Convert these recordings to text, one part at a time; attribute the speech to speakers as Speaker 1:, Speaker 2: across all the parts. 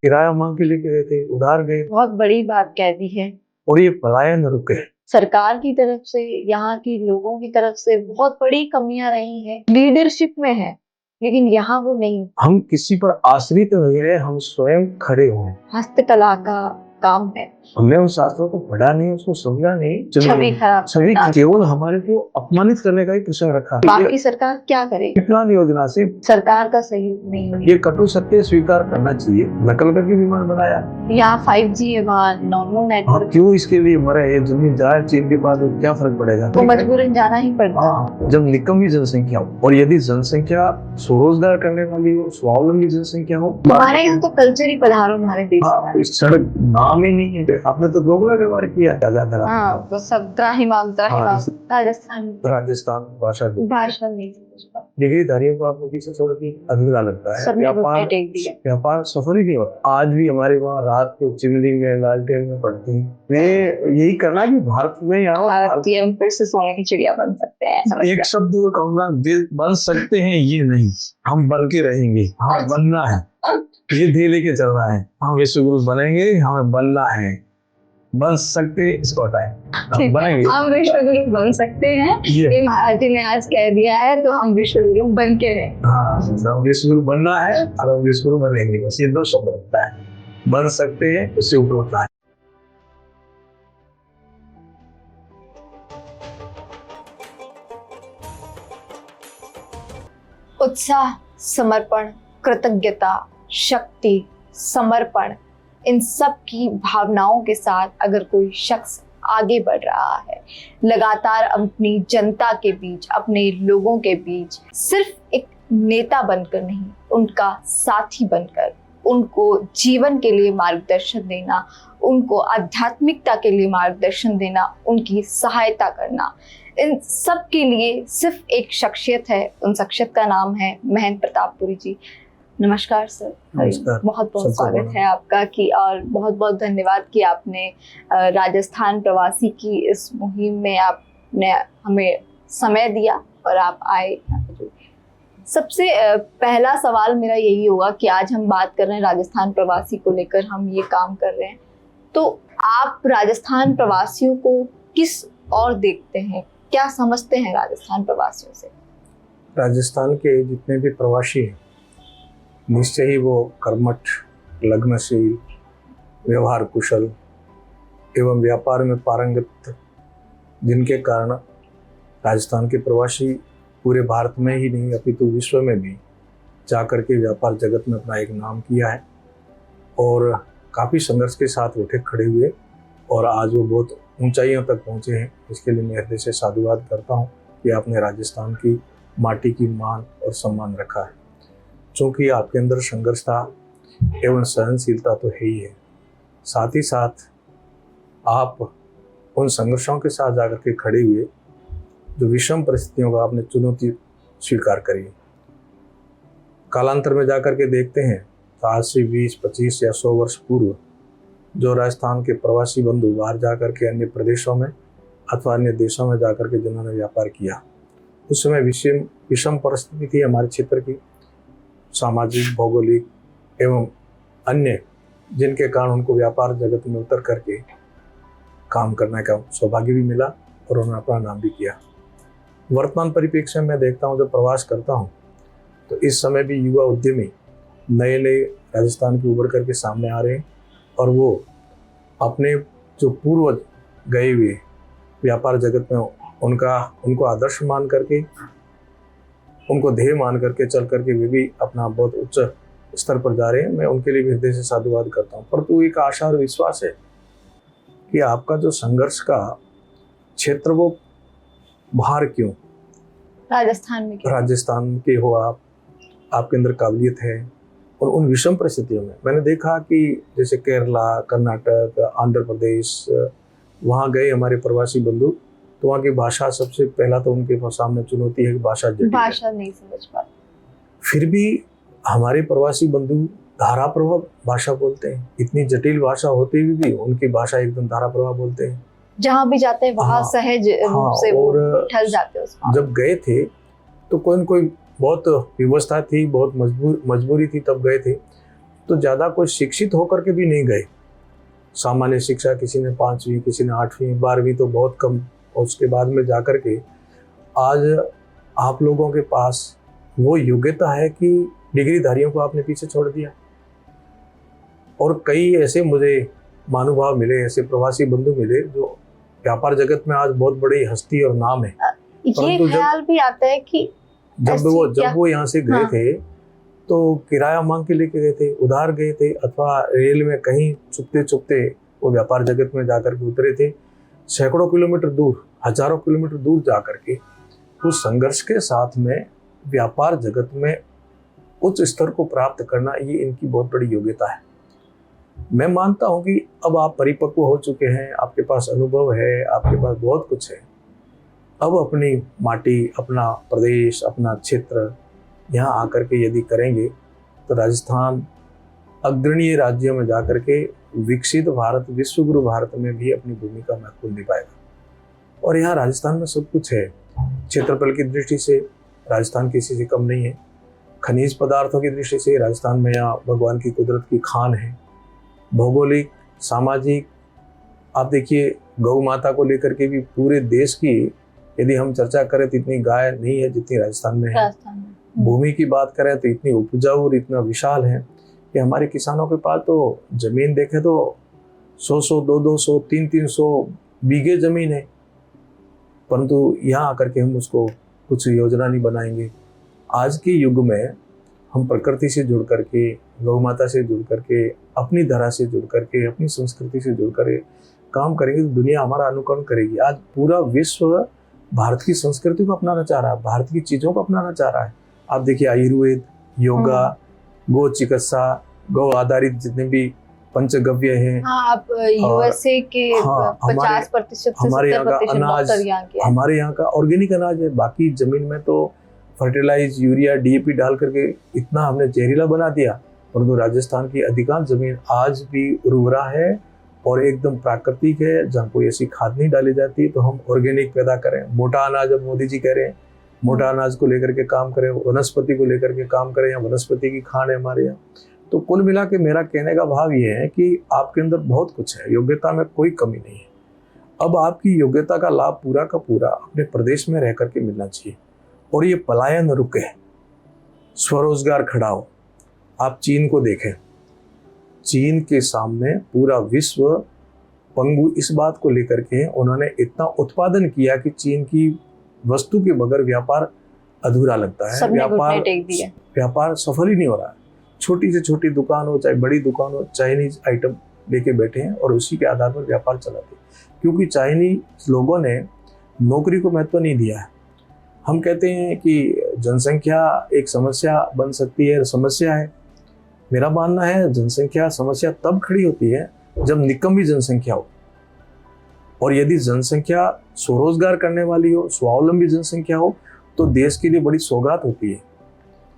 Speaker 1: किराया मांग के लेके गए थे, उधार गए
Speaker 2: बहुत बड़ी बात कह दी है।
Speaker 1: और ये पलायन रुके।
Speaker 2: सरकार की तरफ से, यहाँ की लोगों की तरफ से बहुत बड़ी कमियां रही हैं, लीडरशिप में है, लेकिन यहाँ वो नहीं।
Speaker 1: हम किसी पर आश्रित नहीं रहे, हम स्वयं खड़े हुए।
Speaker 2: हस्तकला का काम है।
Speaker 1: हमने उन शास्त्रों को पढ़ा नहीं, उसको समझा नहीं,
Speaker 2: छवि खराब
Speaker 1: छवि केवल हमारे को अपमानित करने का ही प्रश्न रखा।
Speaker 2: बाकी सरकार क्या करे?
Speaker 1: विज्ञान योजना से
Speaker 2: सरकार का सहयोग नहीं है।
Speaker 1: ये कटु सत्य स्वीकार करना चाहिए। नकल करके विमान बनाया।
Speaker 2: यहाँ 5G है, वहाँ नॉर्मल नेटवर्क।
Speaker 1: क्यों इसके लिए मरे? ये जमीन जाए चीन के पास, क्या फर्क पड़ेगा?
Speaker 2: तो मजबूरन जाना ही पड़ता।
Speaker 1: जब निकम्मी जनसंख्या हो और यदि जनसंख्या स्वरोजगार करने वाली हो, स्वावलंबी जनसंख्या हो।
Speaker 2: हमारे यहाँ तो कल्चर ही पधारो हमारे देश में।
Speaker 1: सड़क नाम ही नहीं है। आपने तो दोगला व्यवहार किया।
Speaker 2: हाँ, तो सब त्राहिमाम राजस्थान
Speaker 1: भाषा
Speaker 2: नहीं।
Speaker 1: डिग्रीधारियों को आपको पीछे छोड़ के अधूरा लगता है। व्यापार सफल ही नहीं होता। आज भी हमारे वहाँ रात को चिमनी में, लालटेन में पड़ती है। मैं यही करना कि भारत में यहाँ
Speaker 2: फिर से सोने की चिड़िया बन सकते हैं।
Speaker 1: एक शब्द को कहूँगा, बन सकते हैं ये नहीं, हम बन के रहेंगे। हाँ, बनना है, ये धीरे लेके चलना है। हम विश्वगुरु बनेंगे, हमें बनना है। बन सकते इसको हटाएं, बनेंगे।
Speaker 2: हम विश्वगुरु बन सकते हैं, ये भारती ने आज कह दिया है, तो हम विश्वगुरु बन के रहें।
Speaker 1: हाँ, हम विश्वगुरु बनना है और हम विश्वगुरु बनेंगे। बस ये दो शब्द होता है, बन सकते हैं, उससे ऊपर होता है।
Speaker 2: उत्साह, समर्पण, कृतज्ञता, शक्ति, समर्पण, इन सब की भावनाओं के साथ अगर कोई शख्स आगे बढ़ रहा है, लगातार अपनी जनता के बीच, अपने लोगों के बीच सिर्फ एक नेता बनकर नहीं, उनका साथी बनकर, उनको जीवन के लिए मार्गदर्शन देना, उनको आध्यात्मिकता के लिए मार्गदर्शन देना, उनकी सहायता करना, इन सब के लिए सिर्फ एक शख्सियत है। उन शख्सियत का नाम है महेंद्र प्रतापपुरी जी। नमस्कार सर।
Speaker 1: नमस्कार।
Speaker 2: बहुत बहुत स्वागत है आपका कि और बहुत बहुत धन्यवाद कि आपने राजस्थान प्रवासी की इस मुहिम में आपने हमें समय दिया और आप आए। सबसे पहला सवाल मेरा यही होगा कि आज हम बात कर रहे हैं राजस्थान प्रवासी को लेकर, हम ये काम कर रहे हैं, तो आप राजस्थान प्रवासियों को किस और देखते हैं, क्या समझते हैं राजस्थान प्रवासियों से?
Speaker 1: राजस्थान के जितने भी प्रवासी हैं, निश्चय ही वो कर्मठ, लग्नशील, व्यवहार कुशल एवं व्यापार में पारंगत, जिनके कारण राजस्थान के प्रवासी पूरे भारत में ही नहीं अपितु विश्व में भी जाकर के व्यापार जगत में अपना एक नाम किया है और काफ़ी संघर्ष के साथ उठे खड़े हुए और आज वो बहुत ऊंचाइयों तक पहुंचे हैं। इसके लिए मैं हृदय से साधुवाद करता हूं कि आपने राजस्थान की माटी की मान और सम्मान रखा है। चूँकि आपके अंदर संघर्ष था एवं सहनशीलता तो है ही है, साथ ही साथ आप उन संघर्षों के साथ जाकर के खड़े हुए, जो विषम परिस्थितियों का आपने चुनौती स्वीकार करी। कालांतर में जाकर के देखते हैं तो आज से 20, 25 या 100 वर्ष पूर्व जो राजस्थान के प्रवासी बंधु बाहर जाकर के अन्य प्रदेशों में अथवा अन्य देशों में जाकर के जिन्होंने व्यापार किया, उस समय विषम परिस्थिति थी हमारे क्षेत्र की, सामाजिक, भौगोलिक एवं अन्य, जिनके कारण उनको व्यापार जगत में उतर करके काम करने का सौभाग्य भी मिला और उन्होंने अपना नाम भी किया। वर्तमान परिप्रेक्ष्य में देखता हूँ, जब प्रवास करता हूँ तो इस समय भी युवा उद्यमी नए नए राजस्थान के उभर करके सामने आ रहे हैं और वो अपने जो पूर्वज गए हुए व्यापार जगत में उनको आदर्श मान करके, उनको ध्येय मान करके चल करके वे भी अपना बहुत उच्च स्तर पर जा रहे हैं। मैं उनके लिए भी हृदय से साधुवाद करता हूँ। परंतु एक आशा और विश्वास है कि आपका जो संघर्ष का क्षेत्र वो बाहर क्यों, राजस्थान के हो आप, आपके अंदर काबिलियत है। और उन विषम परिस्थितियों में मैंने देखा कि जैसे केरला, कर्नाटक, आंध्र प्रदेश, वहाँ गए हमारे प्रवासी बंधु, तो वहाँ की भाषा सबसे पहला तो उनके सामने चुनौती है कि भाषा
Speaker 2: नहीं समझ पाते।
Speaker 1: फिर भी हमारे प्रवासी बंधु धारा प्रवाह भाषा बोलते हैं। इतनी जटिल भाषा होते हुए भी उनकी भाषा एकदम धारा प्रवाह बोलते हैं।
Speaker 2: जहाँ भी जाते हैं वहाँ सहज रूप से वो ढल जाते हैं।
Speaker 1: जब गए थे तो कोई न कोई बहुत व्यवस्था थी, बहुत मजबूरी थी, तब गए थे। तो ज़्यादा कोई शिक्षित होकर के भी नहीं गए। सामान्य शिक्षा किसी ने 5वीं, किसी ने 8वीं, 12वीं तो बहुत कम, और उसके बाद में जाकर के आज आप लोगों के पास वो योग्यता है कि डिग्रीधारियों को आपने पीछे छोड़ दिया। और कई ऐसे मुझे महानुभाव मिले, ऐसे प्रवासी बंधु मिले जो व्यापार जगत में आज बहुत बड़ी हस्ती और नाम है।
Speaker 2: ये ख्याल भी आता है कि
Speaker 1: जब वो यहाँ से गए थे तो किराया मांग के लेके गए थे, उधार गए थे, अथवा रेल में कहीं चुपते चुपते वो व्यापार जगत में जाकर के उतरे थे। सैकड़ों किलोमीटर दूर, हजारों किलोमीटर दूर जाकर के उस संघर्ष के साथ में व्यापार जगत में उच्च स्तर को प्राप्त करना, ये इनकी बहुत बड़ी योग्यता है। मैं मानता हूँ कि अब आप परिपक्व हो चुके हैं, आपके पास अनुभव है, आपके पास बहुत कुछ है। अब अपनी माटी, अपना प्रदेश, अपना क्षेत्र यहाँ आकर के यदि करेंगे तो राजस्थान अग्रणीय राज्यों में जाकर के विकसित भारत, विश्वगुरु भारत में भी अपनी भूमिका महत्वपूर्ण निभाएगा। और यहाँ राजस्थान में सब कुछ है। क्षेत्रफल की दृष्टि से राजस्थान किसी से कम नहीं है। खनिज पदार्थों की दृष्टि से राजस्थान में यहाँ भगवान की कुदरत की खान है। भौगोलिक, सामाजिक, आप देखिए गौ माता को लेकर के भी पूरे देश की यदि हम चर्चा करें तो इतनी गाय नहीं है जितनी राजस्थान में है। भूमि की बात करें तो इतनी उपजाऊ और इतना विशाल है कि हमारे किसानों के पास तो जमीन देखें तो 100-100, 200-200, 300-300 बीघे जमीन है, परंतु यहाँ आकर के हम उसको कुछ योजना नहीं बनाएंगे। आज के युग में हम प्रकृति से जुड़ करके, गौ माता से जुड़ करके, अपनी धरा से जुड़ करके, अपनी संस्कृति से जुड़ कर काम करेंगे तो दुनिया हमारा अनुकरण करेगी। आज पूरा विश्व भारत की संस्कृति को अपनाना चाह रहा है, भारत की चीज़ों को अपनाना चाह रहा है। आप देखिए आयुर्वेद, योगा, गो चिकित्सा, गौ आधारित जितने भी पंचगव्य हैं।
Speaker 2: आप यूएसए के 50% से 70%
Speaker 1: अनाज, हमारे यहाँ का ऑर्गेनिक अनाज है। बाकी जमीन में तो फर्टिलाइज, यूरिया, डीएपी डाल करके इतना हमने जहरीला बना दिया, परंतु राजस्थान की अधिकांश जमीन आज भी उर्वरा है और एकदम प्राकृतिक है, जहाँ कोई ऐसी खाद नहीं डाली जाती। तो हम ऑर्गेनिक पैदा करें, मोटा अनाज, अब मोदी जी कह रहे हैं मोटा अनाज को लेकर के काम करें, वनस्पति को लेकर के काम करें, या वनस्पति की खान है हमारे यहाँ। तो कुल मिला के मेरा कहने का भाव ये है कि आपके अंदर बहुत कुछ है, योग्यता में कोई कमी नहीं है। अब आपकी योग्यता का लाभ पूरा का पूरा अपने प्रदेश में रह करके मिलना चाहिए और ये पलायन रुके, स्वरोजगार खड़ा हो। आप चीन को देखें, चीन के सामने पूरा विश्व पंगु इस बात को लेकर के, उन्होंने इतना उत्पादन किया कि चीन की वस्तु के बगैर व्यापार अधूरा लगता है। व्यापार सफल ही नहीं हो रहा है। छोटी से छोटी दुकान हो, चाहे बड़ी दुकान हो, चाइनीज आइटम लेके बैठे हैं और उसी के आधार पर व्यापार चलाते हैं, क्योंकि चाइनीज लोगों ने नौकरी को महत्व नहीं दिया है। हम कहते हैं कि जनसंख्या एक समस्या बन सकती है, समस्या है। मेरा मानना है जनसंख्या समस्या तब खड़ी होती है जब निकम्मी जनसंख्या हो, और यदि जनसंख्या स्वरोजगार करने वाली हो, स्वावलंबी जनसंख्या हो, तो देश के लिए बड़ी सौगात होती है।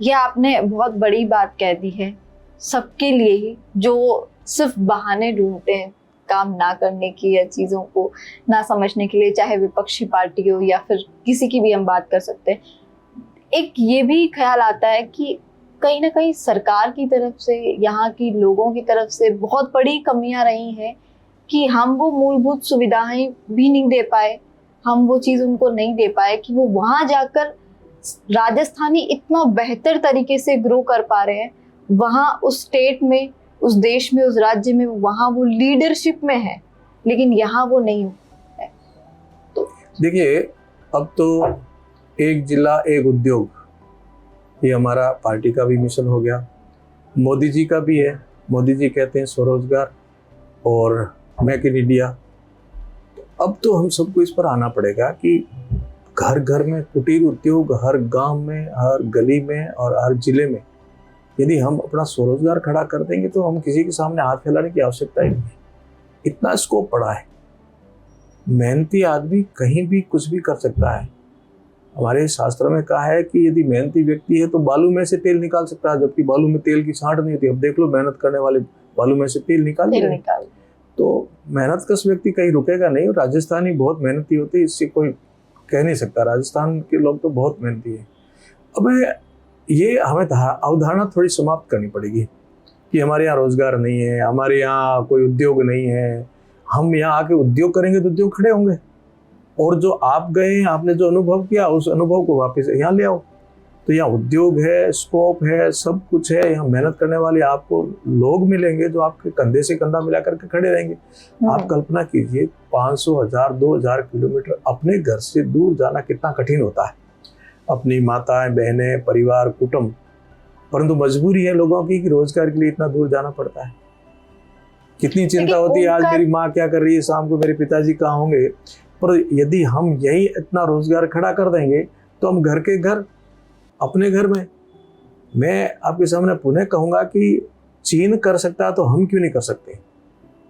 Speaker 2: ये आपने बहुत बड़ी बात कह दी है सबके लिए ही, जो सिर्फ बहाने ढूंढते हैं काम ना करने की या चीज़ों को ना समझने के लिए, चाहे विपक्षी पार्टी हो या फिर किसी की भी हम बात कर सकते हैं। एक ये भी ख्याल आता है कि कहीं ना कहीं सरकार की तरफ से, यहाँ की लोगों की तरफ से बहुत बड़ी कमियां रही हैं कि हम वो मूलभूत सुविधाएं भी नहीं दे पाए, हम वो चीज़ उनको नहीं दे पाए कि वो वहाँ जाकर राजस्थानी इतना बेहतर तरीके से ग्रो कर पा रहे हैं। वहाँ उस स्टेट में, उस देश में, उस राज्य में, वहाँ वो लीडरशिप में है, लेकिन यहाँ वो नहीं है। तो
Speaker 1: देखिए, अब तो एक जिला एक उद्योग, ये हमारा पार्टी का भी मिशन हो गया, मोदी जी का भी है। मोदी जी कहते हैं स्वरोजगार और मेक इन इंडिया। अब तो हम सबको इस पर आना पड़ेगा कि घर घर में कुटीर उद्योग, हर गांव में, हर गली में और हर जिले में यदि हम अपना स्वरोजगार खड़ा कर देंगे तो हम किसी के सामने हाथ फैलाने की आवश्यकता ही नहीं है। इतना स्कोप पड़ा है, मेहनती आदमी कहीं भी कुछ भी कर सकता है। हमारे शास्त्र में कहा है कि यदि मेहनती व्यक्ति है तो बालू में से तेल निकाल सकता है, जबकि बालू में तेल की सांठ नहीं होती। अब देख लो, मेहनत करने वाले बालू में से तेल निकाल रहे हैं। तो मेहनत कश व्यक्ति कहीं रुकेगा नहीं। राजस्थानी बहुत मेहनती होती है, इससे कोई कह नहीं सकता। राजस्थान के लोग तो बहुत मेहनती है। अब ये हमें अवधारणा थोड़ी समाप्त करनी पड़ेगी। कि हमारे यहाँ रोजगार नहीं है, हमारे यहाँ कोई उद्योग नहीं है, हम यहाँ आके उद्योग करेंगे तो उद्योग खड़े होंगे। और जो आप गए, आपने जो अनुभव किया उस अनुभव को वापस यहाँ ले आओ। तो यहाँ उद्योग है, स्कोप है, सब कुछ है। यहाँ मेहनत करने वाले आपको लोग मिलेंगे जो आपके कंधे से कंधा मिला करके खड़े रहेंगे। आप कल्पना कीजिए 500, 1000, 2000 किलोमीटर अपने घर से दूर जाना कितना कठिन होता है। अपनी माताएं, बहनें, परिवार, कुटुंब, परंतु मजबूरी है लोगों की कि रोजगार के लिए इतना दूर जाना पड़ता है। कितनी चिंता होती है, आज मेरी माँ क्या कर रही है, शाम को मेरे पिताजी कहाँ होंगे। पर यदि हम यही इतना रोजगार खड़ा कर देंगे तो हम घर के घर, अपने घर में, मैं आपके सामने पुनः कहूँगा कि चीन कर सकता है तो हम क्यों नहीं कर सकते।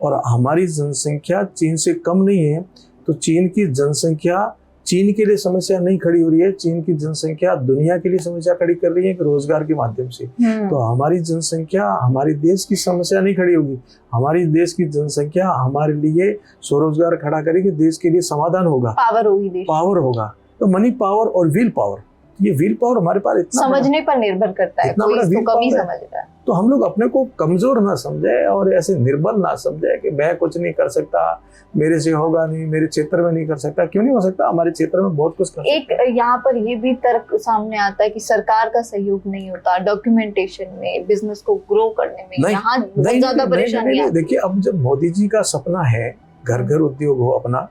Speaker 1: और हमारी जनसंख्या चीन से कम नहीं है, तो चीन की जनसंख्या चीन के लिए समस्या नहीं खड़ी हो रही है, चीन की जनसंख्या दुनिया के लिए समस्या खड़ी कर रही है कि रोजगार के माध्यम से। तो हमारी जनसंख्या हमारे देश की समस्या नहीं खड़ी होगी, हमारी देश की जनसंख्या हमारे लिए स्वरोजगार खड़ा करेगी, देश के लिए समाधान होगा,
Speaker 2: पावर होगी, देश
Speaker 1: पावर होगा। तो मनी पावर और विल पावर, ये विल पावर हमारे पास इतना
Speaker 2: समझने पर निर्भर करता है, कोई इसको कम ही समझ रहा है।
Speaker 1: तो हम लोग अपने को कमजोर ना समझे और ऐसे निर्बल ना समझे कि मैं कुछ नहीं कर सकता, मेरे से होगा नहीं, मेरे क्षेत्र में नहीं कर सकता। क्यों नहीं हो सकता, हमारे क्षेत्र में बहुत कुछ कर सकता।
Speaker 2: एक यहाँ पर ये भी तर्क सामने आता है कि सरकार का सहयोग नहीं होता डॉक्यूमेंटेशन में, बिजनेस को ग्रो करने में, यहाँ बहुत ज्यादा परेशानी है।
Speaker 1: देखिए, अब जब मोदी जी का सपना है घर घर उद्योग हो अपना,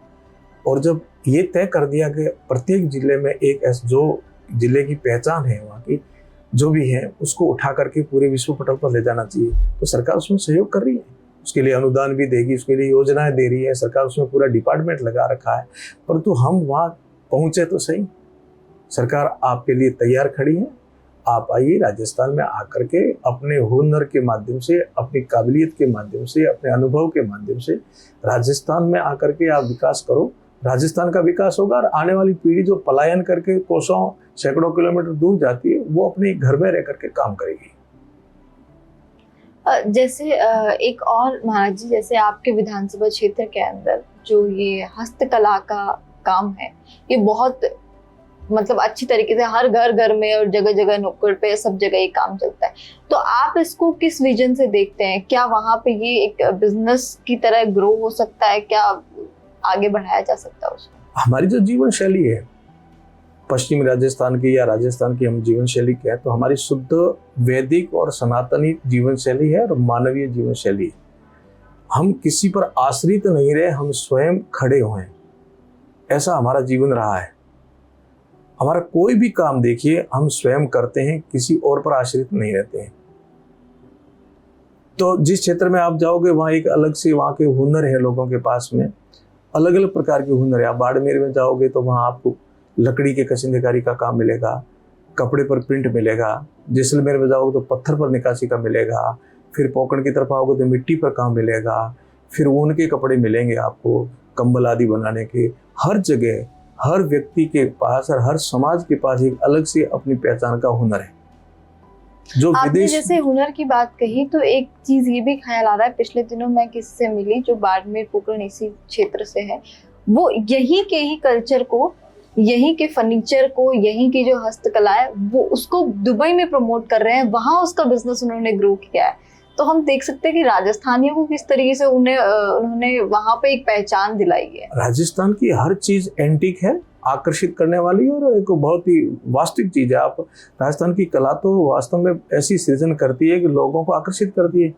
Speaker 1: और जब ये तय कर दिया कि प्रत्येक जिले में एक जो जिले की पहचान है वहाँ की जो भी है उसको उठा करके पूरे विश्व पटल पर ले जाना चाहिए, तो सरकार उसमें सहयोग कर रही है, उसके लिए अनुदान भी देगी, उसके लिए योजनाएं दे रही है, सरकार उसमें पूरा डिपार्टमेंट लगा रखा है। परंतु हम वहाँ पहुँचे तो सही, सरकार आपके लिए तैयार खड़ी है। आप आइए राजस्थान में आकर के अपने हुनर के माध्यम से, अपनी काबिलियत के माध्यम से, अपने अनुभव के माध्यम से राजस्थान में आकर के आप विकास करो। राजस्थान का विकास होगा और आने वाली पीढ़ी जो पलायन करके कोसों सैकड़ों किलोमीटर दूर जाती है वो अपने घर में रह करके काम करेगी।
Speaker 2: जैसे एक और महाराज जी, जैसे आपके विधानसभा क्षेत्र के अंदर जो ये हस्तकला का काम है, ये बहुत मतलब अच्छी तरीके से हर घर घर में और जगह जगह नुक्कड़ पे सब जगह ये काम चलता है। तो आप इसको किस विजन से देखते हैं? क्या वहाँ पे ये एक बिजनेस की तरह ग्रो हो सकता है? क्या आगे बढ़ाया जा सकता है उसको?
Speaker 1: हमारी जो जीवन शैली है पश्चिमी राजस्थान की या राजस्थान की हम जीवन शैली क्या है, तो हमारी शुद्ध वैदिक और सनातनी जीवन शैली है और मानवीय जीवन शैली है। हम किसी पर आश्रित नहीं रहे, हम स्वयं खड़े हुए हैं, ऐसा हमारा जीवन रहा है। हमारा कोई भी काम देखिए हम स्वयं करते हैं, किसी और पर आश्रित नहीं रहते हैं। तो जिस क्षेत्र में आप जाओगे वहाँ एक अलग से वहाँ के हुनर है, लोगों के पास में अलग अलग प्रकार के हुनर है। आप बाड़मेर में जाओगे तो वहाँ आपको लकड़ी के कशिंदकारी का काम मिलेगा, कपड़े पर प्रिंट मिलेगा। जैसलमेर में जाओगे तो पत्थर पर निकासी का मिलेगा। फिर पोकरण की तरफ आओगे तो मिट्टी पर काम मिलेगा। फिर ऊन के कपड़े मिलेंगे आपको, कंबल आदि बनाने के। हर जगह हर व्यक्ति के पास और हर समाज के पास एक अलग से अपनी पहचान का हुनर है। जो
Speaker 2: आपने जैसे हुनर की बात कही तो एक चीज ये भी ख्याल आ रहा है, पिछले दिनों मैं किसी से मिली जो बाड़मेर पोकरण इसी क्षेत्र से है, वो यही के ही कल्चर को, यहीं के फर्नीचर को, यहीं की जो हस्तकला है वो उसको दुबई में प्रमोट कर रहे हैं, वहां उसका बिजनेस उन्होंने ग्रो किया है। तो हम देख सकते हैं कि राजस्थानियों को किस तरीके से उन्होंने वहां पे एक पहचान दिलाई है।
Speaker 1: राजस्थान की हर चीज एंटीक है, आकर्षित करने वाली और एक बहुत ही वास्तविक चीज है। आप राजस्थान की कला तो वास्तव में ऐसी सृजन करती है कि लोगों को आकर्षित करती है।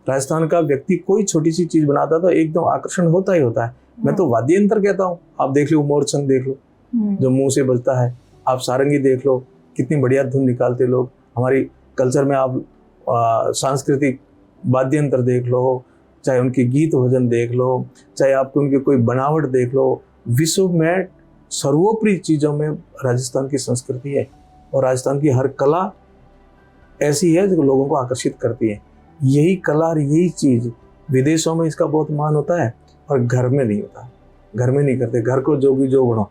Speaker 1: राजस्थान का व्यक्ति कोई छोटी सी चीज बनाता तो एकदम आकर्षण होता ही होता है। मैं तो वाद्य यंत्र कहता हूँ, आप देख लो मोरचंग देख लो जो मुंह से बजता है, आप सारंगी देख लो कितनी बढ़िया धुन निकालते लोग। हमारी कल्चर में आप सांस्कृतिक वाद्य यंत्र देख लो, चाहे उनके गीत भजन देख लो, चाहे आपको उनकी कोई बनावट देख लो, विश्व में सर्वोपरि चीज़ों में राजस्थान की संस्कृति है। और राजस्थान की हर कला ऐसी है जो लोगों को आकर्षित करती है। यही कला और यही चीज़ विदेशों में इसका बहुत मान होता है और घर में नहीं होता, घर में नहीं करते। घर को जोगी जो बनो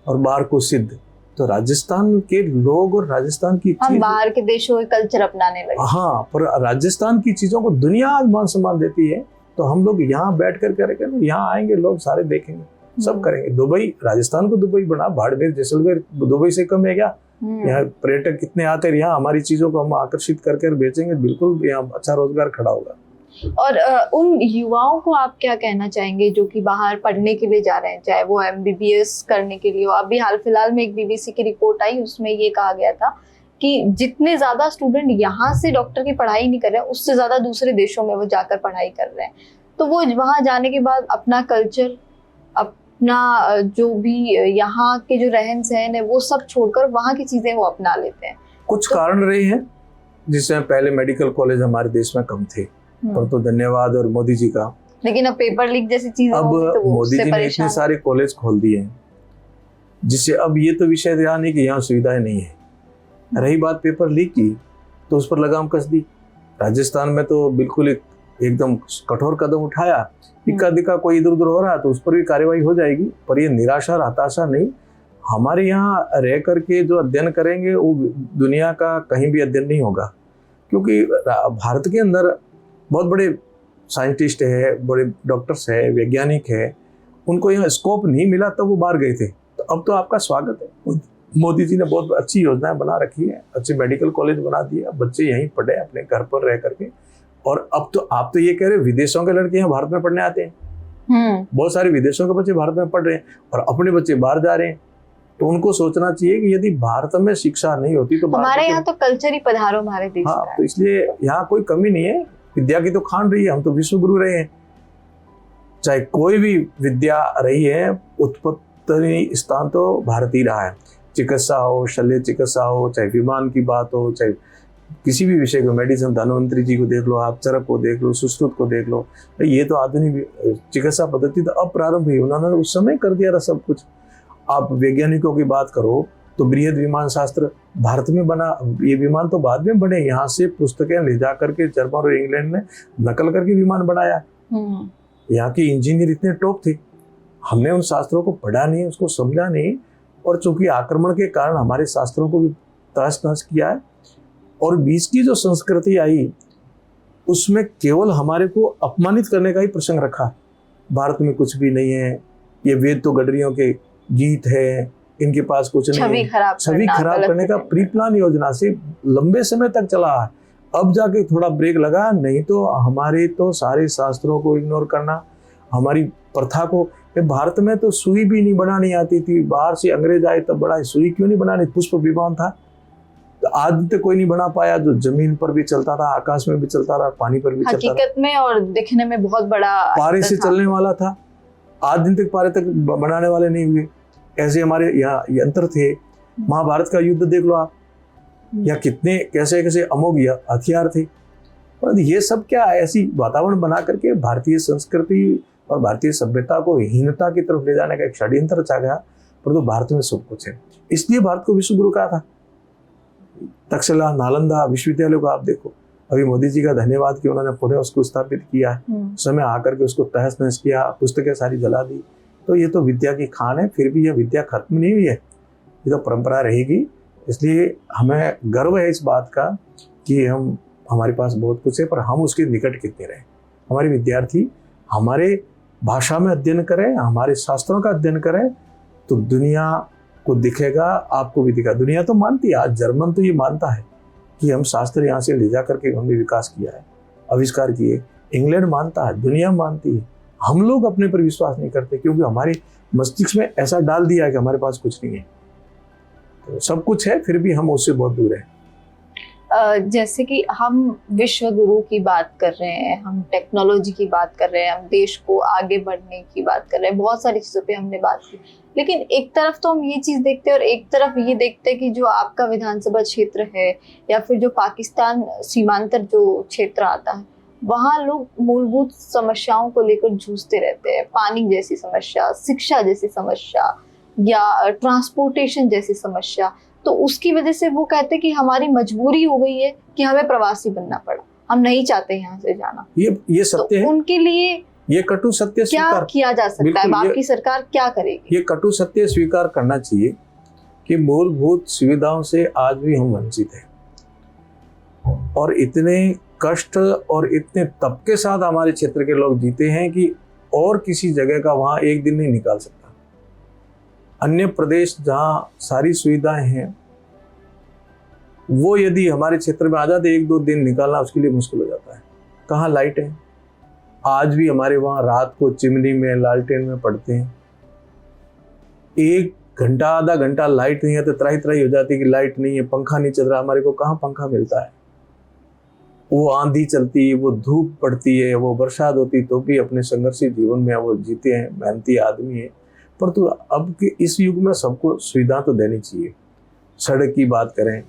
Speaker 1: और बाहर को सिद्ध। तो राजस्थान के लोग और राजस्थान की
Speaker 2: हम बाहर के देशों के कल्चर अपनाने लगे।
Speaker 1: हाँ, पर राजस्थान की चीज़ों को दुनिया आज मान सम्मान देती है। तो हम लोग यहाँ बैठ कर करेंगे, यहाँ आएंगे लोग सारे देखेंगे, सब करेंगे। दुबई, राजस्थान को दुबई बना, बाड़मेर जैसलमेर दुबई से कम है क्या? यहाँ पर्यटक कितने आते हैं, यहाँ हमारी चीजों को हम आकर्षित करके बेचेंगे, बिल्कुल यहाँ अच्छा रोजगार खड़ा होगा।
Speaker 2: और उन युवाओं को आप क्या कहना चाहेंगे जो कि बाहर पढ़ने के लिए जा रहे हैं, चाहे वो MBBS करने के लिए हो? अभी हाल फिलहाल में एक BBC की रिपोर्ट आई, उसमें ये कहा गया था कि जितने ज्यादा स्टूडेंट यहाँ से डॉक्टर की पढ़ाई नहीं कर रहे हैं, उससे ज्यादा दूसरे देशों में वो जाकर पढ़ाई कर रहे हैं। तो वो वहां जाने के बाद अपना कल्चर, अपना जो भी यहाँ के जो रहन सहन है, वो सब छोड़कर वहाँ की चीजें वो अपना लेते हैं।
Speaker 1: कुछ कारण रहे हैं जिसमें पहले मेडिकल कॉलेज हमारे देश में कम थे, पर तो धन्यवाद और मोदी जी का,
Speaker 2: लेकिन अब पेपर लीक जैसी चीजें
Speaker 1: अब
Speaker 2: तो
Speaker 1: मोदी जी ने इतने सारे कॉलेज खोल दिए हैं, जिससे अब ये तो विषय ध्यान नहीं कि यहाँ सुविधाएं नहीं है। रही बात पेपर लीक की, तो उस पर लगाम कस दी। राजस्थान में तो बिल्कुल एकदम कठोर कदम उठाया, इक्का दिक्का कोई इधर उधर हो रहा है तो उस पर भी कार्रवाई हो जाएगी। पर ये निराशा और हताशा नहीं, हमारे यहाँ रह करके जो अध्ययन करेंगे वो दुनिया का कहीं भी अध्ययन नहीं होगा, क्योंकि भारत के अंदर बहुत बड़े साइंटिस्ट है, बड़े डॉक्टर्स है, वैज्ञानिक है, उनको यहाँ स्कोप नहीं मिला तब वो बाहर गए थे। तो अब तो आपका स्वागत है, मोदी जी ने बहुत अच्छी योजनाएं बना रखी है, अच्छे मेडिकल कॉलेज बना दिए, अब बच्चे यहीं पढ़े अपने घर पर रह करके। और अब तो आप तो ये कह रहे विदेशों के लड़के यहाँ भारत में पढ़ने आते हैं, बहुत सारे विदेशों के बच्चे भारत में पढ़ रहे हैं और अपने बच्चे बाहर जा रहे हैं। तो उनको सोचना चाहिए कि यदि भारत में शिक्षा नहीं होती तो
Speaker 2: हमारे यहाँ तो कल्चर ही पधारो हमारे देश।
Speaker 1: हाँ, तो इसलिए यहाँ कोई कमी नहीं है, विद्या की तो खान रही है, हम तो विश्व गुरु रहे हैं। चाहे कोई भी विद्या रही है, उत्पत्ति स्थान तो भारत ही रहा है। चिकित्सा हो, शल्य चिकित्सा हो, चाहे विमान की बात हो, चाहे किसी भी विषय को, मेडिसिन, धन्वंतरी जी को देख लो, आप चरक को देख लो, सुश्रुत को देख लो, ये तो आधुनिक चिकित्सा पद्धति तो अब प्रारंभ हुई, उन्होंने उस समय कर दिया था सब कुछ। आप वैज्ञानिकों की बात करो तो बृहद विमान शास्त्र भारत में बना, ये विमान तो बाद में बने, यहाँ से पुस्तकें ले जा करके जर्मन और इंग्लैंड में नकल करके विमान बनाया। यहाँ की इंजीनियर इतने टॉप थे, हमने उन शास्त्रों को पढ़ा नहीं, उसको समझा नहीं, और चूंकि आक्रमण के कारण हमारे शास्त्रों को भी तहस नहस किया है। और बीच की जो संस्कृति आई उसमें केवल हमारे को अपमानित करने का ही प्रसंग रखा, भारत में कुछ भी नहीं है, ये वेद तो गडरियों के गीत है, इनके पास कुछ नहीं है। छवि खराब करने का प्री प्लान योजना से लंबे समय तक चला है, अब जाके थोड़ा ब्रेक लगा, नहीं तो हमारे तो सारे शास्त्रों को इग्नोर करना, हमारी प्रथा को। भारत में तो सुई भी नहीं बनानी आती थी, बाहर से अंग्रेज आए तब बड़ा, सुई क्यों नहीं बनानी, पुष्प विमान था, तो आज तक कोई नहीं बना पाया, जो जमीन पर भी चलता था, आकाश में भी चलता था, पानी पर भी चलता था,
Speaker 2: हकीकत में और दिखने में बहुत बड़ा
Speaker 1: पारे से चलने वाला था, आज दिन तक पारे तक बनाने वाले नहीं हुए। ऐसे हमारे यहाँ यंत्र थे, महाभारत का युद्ध देख लो आप, या कितने कैसे कैसे अमोघ हथियार थे। पर ये सब क्या ऐसी वातावरण बना करके भारतीय संस्कृति और भारतीय सभ्यता को हीनता की तरफ ले जाने का एक षड्यंत्र रचा गया। परंतु भारत में सब कुछ है, इसलिए भारत को विश्व गुरु कहा था। तक्षशिला, नालंदा विश्वविद्यालय को आप देखो, अभी मोदी जी का धन्यवाद कि उन्होंने पुनः उसको स्थापित किया है, समय आकर के उसको तहस नहस किया, पुस्तकें सारी जला दी। तो ये तो विद्या की खान है, फिर भी यह विद्या खत्म नहीं हुई है, ये तो परंपरा रहेगी। इसलिए हमें गर्व है इस बात का कि हमारे पास बहुत कुछ है, पर हम उसके निकट कितने रहे। हमारे विद्यार्थी हमारे भाषा में अध्ययन करें, हमारे शास्त्रों का अध्ययन करें, तो दुनिया को दिखेगा, आपको भी दिखा। दुनिया तो मानती है, आज जर्मन तो ये मानता है कि हम शास्त्र यहाँ से ले जा करके हमने विकास किया है, आविष्कार किए। इंग्लैंड मानता है, दुनिया मानती है। हम लोग अपने पर विश्वास नहीं करते, क्योंकि हमारे मस्तिष्क में ऐसा डाल दिया है कि हमारे पास कुछ नहीं है। तो सब कुछ है, फिर भी हम उससे बहुत दूर हैं।
Speaker 2: जैसे कि हम विश्व गुरु की बात कर रहे हैं, हम टेक्नोलॉजी की बात कर रहे हैं, हम देश को आगे बढ़ने की बात कर रहे हैं, बहुत सारी चीज़ों पे हमने बात की, लेकिन एक तरफ तो हम ये चीज़ देखते हैं और एक तरफ ये देखते हैं कि जो आपका विधानसभा क्षेत्र है या फिर जो पाकिस्तान सीमांतर जो क्षेत्र आता है, वहाँ लोग मूलभूत समस्याओं को लेकर जूझते रहते हैं। पानी जैसी समस्या, शिक्षा जैसी समस्या या ट्रांसपोर्टेशन जैसी समस्या। तो उसकी वजह से वो कहते हैं कि हमारी मजबूरी हो गई है कि हमें प्रवासी बनना पड़ा, हम नहीं चाहते यहाँ से जाना।
Speaker 1: ये सत्य है।
Speaker 2: उनके लिए
Speaker 1: ये कटु सत्य
Speaker 2: क्या किया जा सकता है? आपकी सरकार क्या करेगी?
Speaker 1: ये कटु सत्य स्वीकार करना चाहिए कि मूलभूत सुविधाओं से आज भी हम वंचित हैं, और इतने कष्ट और इतने तप के साथ हमारे क्षेत्र के लोग जीते हैं कि और किसी जगह का वहां एक दिन नहीं निकाल सकता। अन्य प्रदेश जहाँ सारी सुविधाएं हैं, वो यदि हमारे क्षेत्र में आ जाते, 1-2 दिन निकालना उसके लिए मुश्किल हो जाता है। कहाँ लाइट है? आज भी हमारे वहाँ रात को चिमनी में, लालटेन में पढ़ते हैं। 1 घंटा आधा घंटा लाइट नहीं है तो त्राही त्राही हो जाती है कि लाइट नहीं है, पंखा नहीं चल रहा। हमारे को कहाँ पंखा मिलता है? वो आंधी चलती है, वो धूप पड़ती है, वो बरसात होती, तो भी अपने संघर्षी जीवन में वो जीते हैं, मेहनती आदमी है। परंतु अब के इस युग में सबको सुविधा तो देनी चाहिए। सड़क की बात करें,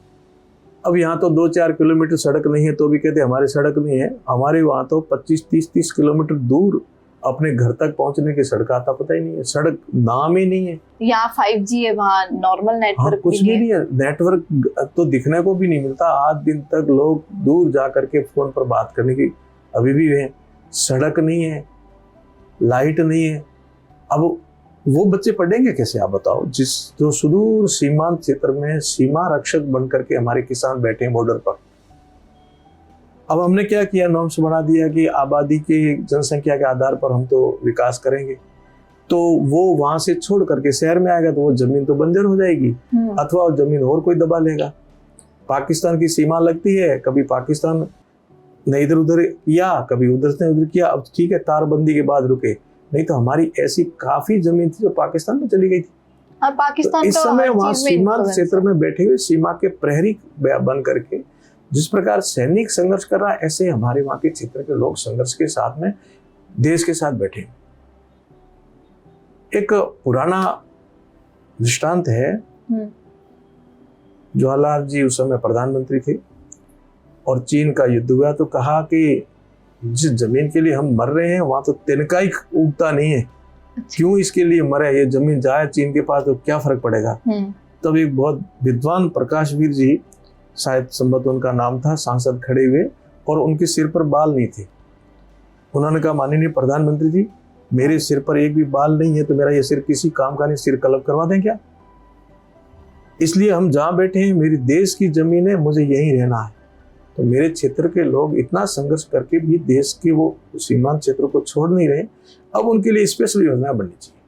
Speaker 1: अब यहाँ तो 2-4 किलोमीटर सड़क नहीं है तो भी कहते हमारे सड़क नहीं है। हमारे वहाँ तो 25-30 किलोमीटर दूर अपने घर तक पहुंचने की सड़क आता पता ही नहीं है, सड़क नाम ही नहीं है।
Speaker 2: यहाँ 5G है, वहाँ नॉर्मल नेटवर्क
Speaker 1: कुछ भी नहीं है, नेटवर्क तो दिखने को भी नहीं मिलता। आज दिन तक लोग दूर जा करके फोन पर बात करने की अभी भी है। सड़क नहीं है, लाइट नहीं है। अब वो बच्चे पढ़ेंगे कैसे, आप बताओ? जो सुदूर सीमांत क्षेत्र में सीमा रक्षक बन करके हमारे किसान बैठे हैं बॉर्डर पर। अब हमने क्या किया, नॉर्म्स बना दिया कि आबादी के जनसंख्या के आधार पर हम तो विकास करेंगे, तो वो वहां से छोड़ करके शहर में आएगा तो वो जमीन तो बंजर हो जाएगी, अथवा वो जमीन और कोई दबा लेगा। पाकिस्तान की सीमा लगती है, कभी पाकिस्तान ने इधर उधर किया, कभी उधर ने उधर किया। अब ठीक है, तारबंदी के बाद रुके, नहीं तो हमारी ऐसी काफी जमीन थी जो पाकिस्तान में चली गई थी।
Speaker 2: पाकिस्तान
Speaker 1: तो इस समय वहां सीमांत क्षेत्र में बैठे हुए सीमा के प्रहरी बन करके जिस प्रकार सैनिक संघर्ष कर रहा है, ऐसे हमारे वहां के क्षेत्र के लोग संघर्ष के साथ में देश के साथ बैठे। एक पुराना दृष्टांत है, जवाहरलाल जी उस समय प्रधानमंत्री थे और चीन का युद्ध हुआ, तो कहा कि जिस जमीन के लिए हम मर रहे हैं वहां तो तिनका ही उगता नहीं है, क्यों इसके लिए मरे? ये जमीन जाए चीन के पास तो क्या फर्क पड़ेगा? तब एक बहुत विद्वान प्रकाश वीर जी, शायद संभवतः उनका नाम था, सांसद खड़े हुए और उनके सिर पर बाल नहीं थे। उन्होंने कहा, माननीय प्रधानमंत्री जी, मेरे सिर पर एक भी बाल नहीं है तो मेरा ये सिर किसी काम का नहीं, सिर कलप करवा दें क्या? इसलिए हम जहाँ बैठे हैं मेरी देश की जमीन है, मुझे यहीं रहना है। तो मेरे क्षेत्र के लोग इतना संघर्ष करके भी देश के वो सीमांत क्षेत्रों को छोड़ नहीं रहे। अब उनके लिए स्पेशल योजना बननी चाहिए।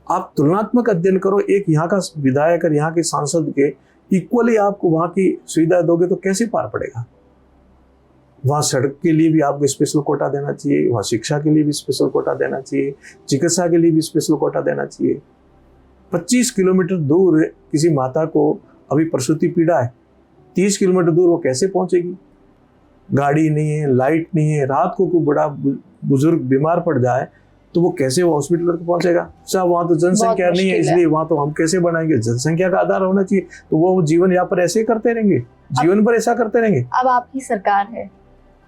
Speaker 1: आप तुलनात्मक अध्ययन करो, एक यहाँ का विधायक और यहाँ के सांसद के इक्वली आपको वहां की सुविधा दोगे तो कैसे पार पड़ेगा? वहां सड़क के लिए भी आपको स्पेशल कोटा देना चाहिए, वहां शिक्षा के लिए भी स्पेशल कोटा देना चाहिए, चिकित्सा के लिए भी स्पेशल कोटा देना चाहिए। 25 किलोमीटर दूर किसी माता को अभी प्रसूति पीड़ा है, 30 किलोमीटर दूर वो कैसे पहुंचेगी? गाड़ी नहीं है, लाइट नहीं है, रात को कोई बड़ा बुजुर्ग बीमार पड़ जाए तो वो कैसे वो हॉस्पिटल तक पहुंचेगा? अच्छा, वहां तो जनसंख्या नहीं है, इसलिए वहां तो हम कैसे बनाएंगे? जनसंख्या का आधार होना चाहिए, तो वो जीवन यहाँ पर ऐसे करते रहेंगे, जीवन भर ऐसा करते रहेंगे।
Speaker 2: अब आपकी सरकार है,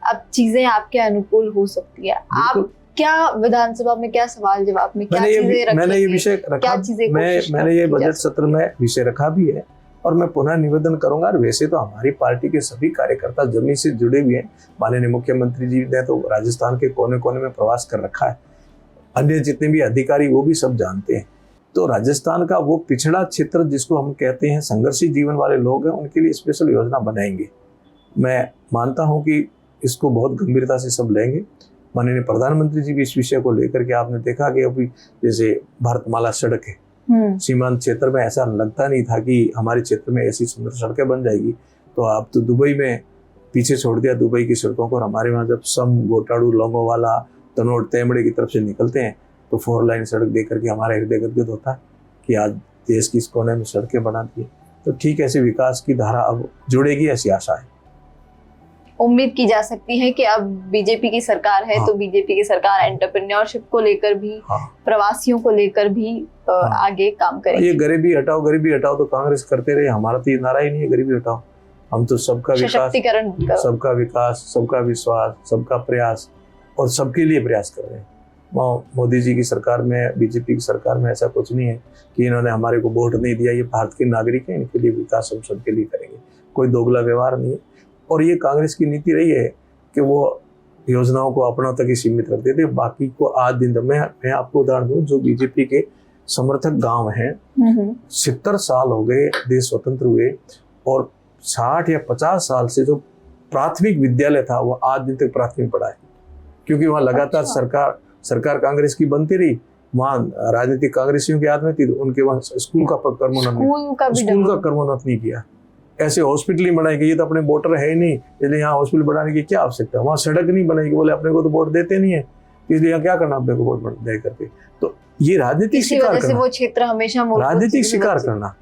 Speaker 2: अब चीजें आपके अनुकूल हो सकती है। आप क्या विधानसभा में क्या सवाल जवाब में क्या चीजें
Speaker 1: मैंने ये विषय रखा, मैंने ये बजट सत्र में विषय रखा भी है और मैं पुनः निवेदन करूंगा। और वैसे तो हमारी पार्टी के सभी कार्यकर्ता जमीन से जुड़े हुए हैं। माननीय मुख्यमंत्री जी ने तो राजस्थान के कोने कोने में प्रवास कर रखा है, अन्य जितने भी अधिकारी वो भी सब जानते हैं। तो राजस्थान का वो पिछड़ा क्षेत्र जिसको हम कहते हैं संघर्षी जीवन वाले लोग हैं, उनके लिए स्पेशल योजना बनाएंगे। मैं मानता हूं कि इसको बहुत गंभीरता से सब लेंगे। माननीय प्रधानमंत्री जी भी इस विषय को लेकर के, आपने देखा कि अभी जैसे भारतमाला सड़क है, सीमांत क्षेत्र में ऐसा लगता नहीं था कि हमारे क्षेत्र में ऐसी सुंदर सड़कें बन जाएगी। तो आप तो दुबई में पीछे छोड़ दिया दुबई की सड़कों को, और हमारे वहाँ जब सम, गोटाड़ू, लोंगोवाला, तनोड़, तेमड़े की तरफ से निकलते हैं तो 4 लाइन सड़क देख करके हमारा हृदय गदगद होता है कि आज देश की इस कोने में सड़कें बना दी। तो ठीक ऐसी विकास की धारा अब जुड़ेगी, ऐसी आशा है।
Speaker 2: उम्मीद की जा सकती है कि अब बीजेपी की सरकार है, तो बीजेपी की सरकार एंटरप्रेन्योरशिप को लेकर भी, प्रवासियों को लेकर भी आगे काम करेगी। ये
Speaker 1: गरीबी हटाओ तो कांग्रेस करते रहे, हमारा तो ये नारा ही नहीं है गरीबी हटाओ। हम तो सबका विकास, सबका विकास, सबका विश्वास, सबका प्रयास और सबके लिए प्रयास कर रहे हैं। मोदी जी की सरकार में, बीजेपी की सरकार में ऐसा कुछ नहीं है कि इन्होंने हमारे को वोट नहीं दिया, ये भारत के नागरिक हैं, इनके लिए विकास हम सबके लिए करेंगे। कोई दोगला व्यवहार नहीं है। और ये कांग्रेस की नीति रही है कि वो योजनाओं को अपनों तक ही सीमित रखते थे, बाकी को आज दिन तक। मैं आपको उदाहरण दूं, जो बीजेपी के समर्थक गांव हैं, 70 साल हो गए देश स्वतंत्र हुए, और 60 या 50 साल से जो प्राथमिक विद्यालय था वो आज दिन तक प्राथमिक पढ़ा है, क्योंकि वहाँ लगातार सरकार कांग्रेस की बनती रही। वहाँ राजनीतिक कांग्रेसियों के हाथ में थी, उनके वहाँ स्कूल का कर्मोन्नत नहीं किया। ऐसे हॉस्पिटल ही बनाएंगे, ये तो अपने वोटर है ही नहीं, इसलिए यहाँ हॉस्पिटल बनाने की क्या आवश्यकता है। वहाँ सड़क नहीं बनेगी, बोले अपने को तो वोट देते नहीं है, इसलिए यहाँ क्या करना अपने को वोट दे करके। तो ये राजनीतिक
Speaker 2: इसी
Speaker 1: शिकार
Speaker 2: वजह से
Speaker 1: करना,
Speaker 2: वो क्षेत्र हमेशा
Speaker 1: राजनीतिक शिकार करना,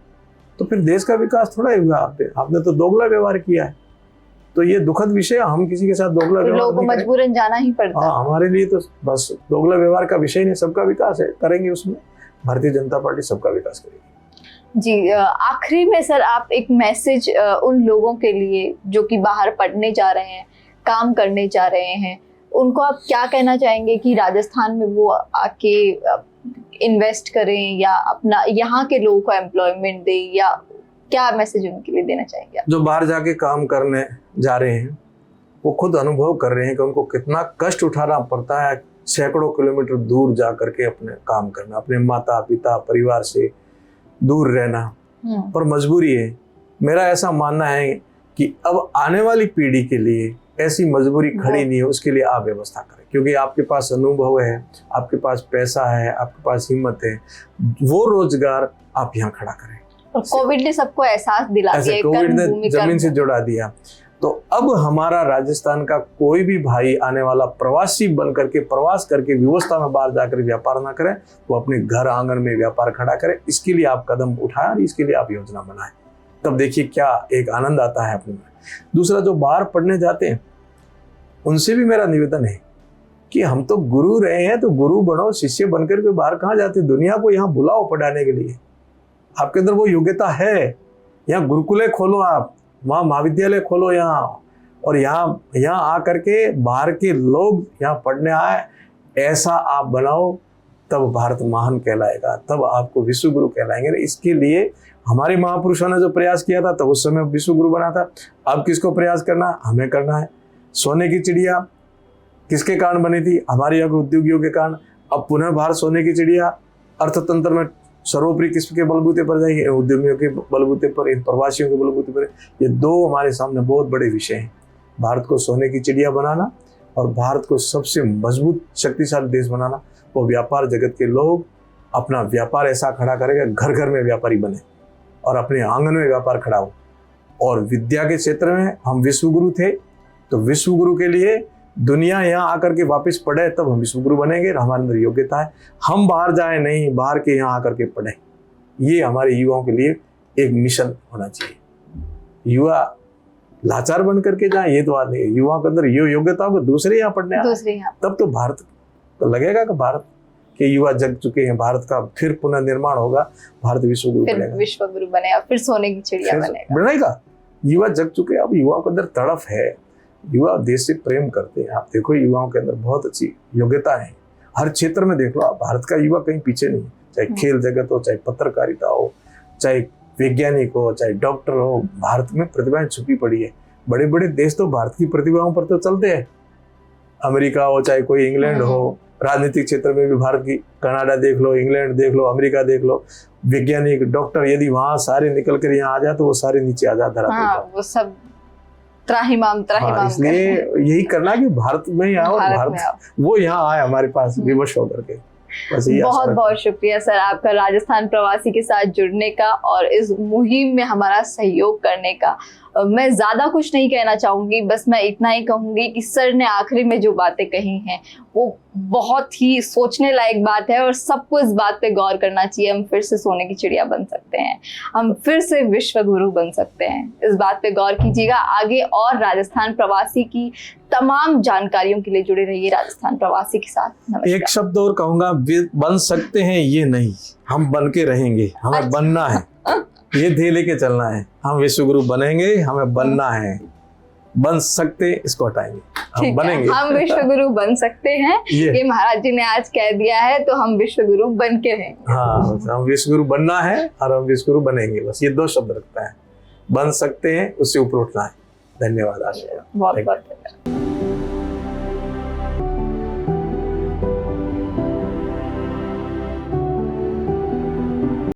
Speaker 1: तो फिर देश का विकास थोड़ा ही हुआ। आपने तो दोगला व्यवहार किया है, तो ये दुखद विषय, हम किसी के साथ दोगला व्यवहार
Speaker 2: लोगों को
Speaker 1: नहीं करें।
Speaker 2: मजबूरन जाना ही पड़ता है।
Speaker 1: हाँ, हमारे लिए तो बस दोगला व्यवहार का विषय नहीं, सबका विकास है, करेंगे उसमें। भारतीय जनता पार्टी सबका विकास करेगी।
Speaker 2: जी, आखिरी में सर आप एक मैसेज उन लोगों के लिए जो कि बाहर पढ़ने जा रहे हैं, काम करने जा रहे हैं, उनको आप क्या कहना चाहेंगे कि राजस्थान में वो आके इन्वेस्ट करें या अपना यहाँ के लोगों को एम्प्लॉयमेंट दे, या क्या मैसेज उनके लिए देना चाहेंगे आप?
Speaker 1: जो बाहर जाके काम करने जा रहे हैं वो खुद अनुभव कर रहे हैं कि उनको कितना कष्ट उठाना पड़ता है, सैकड़ों किलोमीटर दूर जा करके अपने काम करना, अपने माता पिता परिवार से दूर रहना, पर मजबूरी है। मेरा ऐसा मानना है कि अब आने वाली पीढ़ी के लिए ऐसी मजबूरी खड़ी नहीं है, उसके लिए आप व्यवस्था करें, क्योंकि आपके पास अनुभव है, आपके पास पैसा है, आपके पास हिम्मत है, वो रोजगार आप यहाँ खड़ा करें।
Speaker 2: कोविड ने सबको एहसास दिला दिया,
Speaker 1: कोविड ने जमीन से जुड़ा दिया। तो अब हमारा राजस्थान का कोई भी भाई आने वाला प्रवासी बन करके, प्रवास करके व्यवस्था में बाहर जाकर व्यापार ना करे, वो अपने घर आंगन में व्यापार खड़ा करे। इसके लिए आप कदम उठाएं और इसके लिए आप योजना बनाएं, तब देखिए क्या एक आनंद आता है अपने में। दूसरा, जो बाहर पढ़ने जाते हैं उनसे भी मेरा निवेदन है कि हम तो गुरु रहे हैं, तो गुरु बनो, शिष्य बनकर के बाहर कहाँ जाते, दुनिया को यहाँ बुलाओ पढ़ाने के लिए। आपके अंदर वो योग्यता है, यहाँ गुरुकुले खोलो, आप वहाँ महाविद्यालय खोलो यहाँ, और यहाँ आकर के बाहर के लोग यहाँ पढ़ने आए, ऐसा आप बनाओ, तब भारत महान कहलाएगा, तब आपको विश्व गुरु कहलाएंगे। इसके लिए हमारे महापुरुषों ने जो प्रयास किया था, तब उस समय विश्व गुरु बना था। अब किसको प्रयास करना है? हमें करना है। सोने की चिड़िया किसके कारण बनी थी? हमारे यहाँ के उद्योगियों के कारण। अब पुनः भारत सोने की चिड़िया अर्थतंत्र में सर्वोपरि किसके बलबूते पर जाएंगे? उद्यमियों के बलबूते पर, इन प्रवासियों के बलबूते पर। ये दो हमारे सामने बहुत बड़े विषय हैं, भारत को सोने की चिड़िया बनाना और भारत को सबसे मजबूत शक्तिशाली देश बनाना। वो व्यापार जगत के लोग अपना व्यापार ऐसा खड़ा करेंगे, घर घर में व्यापारी बने और अपने आंगन में व्यापार खड़ा हो। और विद्या के क्षेत्र में हम विश्वगुरु थे, तो विश्वगुरु के लिए दुनिया यहाँ आकर के वापस पढ़े, तब हम विश्वगुरु बनेंगे। हमारे अंदर योग्यता है, हम बाहर जाए नहीं, बाहर के यहाँ आकर के पढ़े। ये हमारे युवाओं के लिए एक मिशन होना चाहिए। युवा लाचार बन करके जाए ये तो बात नहीं है, युवाओं के अंदर ये योग्यता हो, दूसरे यहाँ पढ़ने आए, तब तो भारत को लगेगा कि भारत के युवा जग चुके हैं, भारत का फिर पुनर्निर्माण होगा, भारत विश्वगुरु बनेगा,
Speaker 2: विश्वगुरु बनेगा, फिर सोने की चिड़िया
Speaker 1: बनेगा। युवा जग चुके, अब युवाओं के अंदर तड़फ है, युवा देश से प्रेम करते हैं। आप देखो युवाओं के अंदर बहुत अच्छी योग्यता है, हर क्षेत्र में देख लो आप, भारत का युवा कहीं पीछे नहीं, चाहे खेल जगत हो, चाहे पत्रकारिता हो, चाहे वैज्ञानिक हो, चाहे डॉक्टर हो, भारत में प्रतिभाएं छुपी पड़ी है। बड़े बड़े देश तो भारत की प्रतिभाओं पर तो चलते हैं, अमेरिका हो चाहे कोई इंग्लैंड हो, राजनीतिक क्षेत्र में भी भारत की, कनाडा देख लो, इंग्लैंड देख लो, अमेरिका देख लो, वैज्ञानिक डॉक्टर यदि वहां सारे निकल कर यहाँ आ जाए तो वो सारे नीचे आ जाते हैं, वो सब
Speaker 2: त्राहिमाम
Speaker 1: इसलिए यही करना कि भारत में ही आओ, भारत वो यहाँ आए हमारे पास विवश होकर के।
Speaker 2: बहुत बहुत शुक्रिया सर आपका राजस्थान प्रवासी के साथ जुड़ने का और इस मुहिम में हमारा सहयोग करने का। मैं ज्यादा कुछ नहीं कहना चाहूंगी, बस मैं इतना ही कहूंगी कि सर ने आखिरी में जो बातें कही हैं वो बहुत ही सोचने लायक बात है और सबको इस बात पे गौर करना चाहिए। हम फिर से सोने की चिड़िया बन सकते हैं, हम फिर से विश्व गुरु बन सकते हैं, इस बात पे गौर कीजिएगा। आगे और राजस्थान प्रवासी की तमाम जानकारियों के लिए जुड़े रहिए राजस्थान प्रवासी के साथ। नमस्कार।
Speaker 1: एक शब्द और कहूंगा, बन सकते हैं ये नहीं, हम बन के रहेंगे, हमें बनना है, ये ध्येय लेके चलना है। हम विश्वगुरु बनेंगे, हमें बनना है, बन सकते इसको हटाएंगे, हम बनेंगे,
Speaker 2: हम विश्वगुरु बन सकते हैं। ये महाराज जी ने आज कह दिया है, तो हम विश्वगुरु बन के रहेंगे।
Speaker 1: हाँ, हम विश्वगुरु बनना है और हम विश्वगुरु बनेंगे, बस ये दो शब्द रखता है। बन सकते हैं, उससे ऊपर उठना है। धन्यवाद।
Speaker 2: बहुत बहुत धन्यवाद।